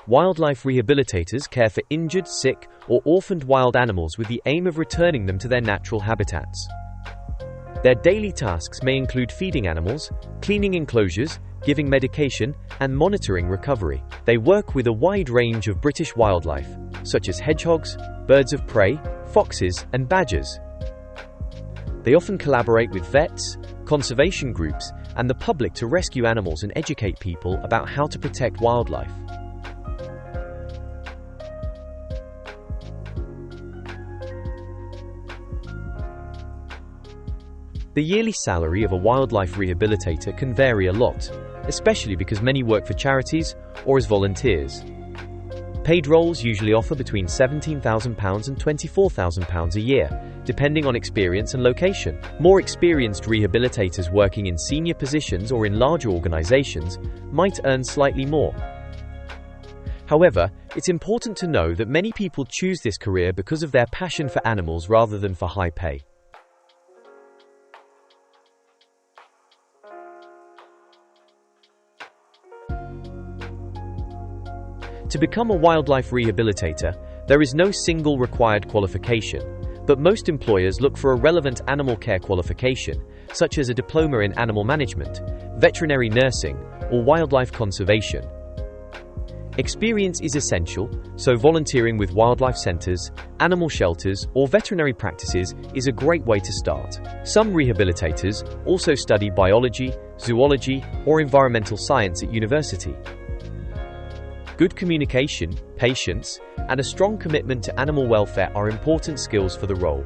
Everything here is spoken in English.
Wildlife rehabilitators care for injured, sick, or orphaned wild animals with the aim of returning them to their natural habitats. Their daily tasks may include feeding animals, cleaning enclosures, giving medication, and monitoring recovery. They work with a wide range of British wildlife, such as hedgehogs, birds of prey, foxes, and badgers. They often collaborate with vets, conservation groups, and the public to rescue animals and educate people about how to protect wildlife. The yearly salary of a wildlife rehabilitator can vary a lot, especially because many work for charities or as volunteers. Paid roles usually offer between £17,000 and £24,000 a year, depending on experience and location. More experienced rehabilitators working in senior positions or in larger organizations might earn slightly more. However, it's important to know that many people choose this career because of their passion for animals rather than for high pay. To become a wildlife rehabilitator, there is no single required qualification, but most employers look for a relevant animal care qualification, such as a diploma in animal management, veterinary nursing, or wildlife conservation. Experience is essential, so volunteering with wildlife centers, animal shelters, or veterinary practices is a great way to start. Some rehabilitators also study biology, zoology, or environmental science at university. Good communication, patience, and a strong commitment to animal welfare are important skills for the role.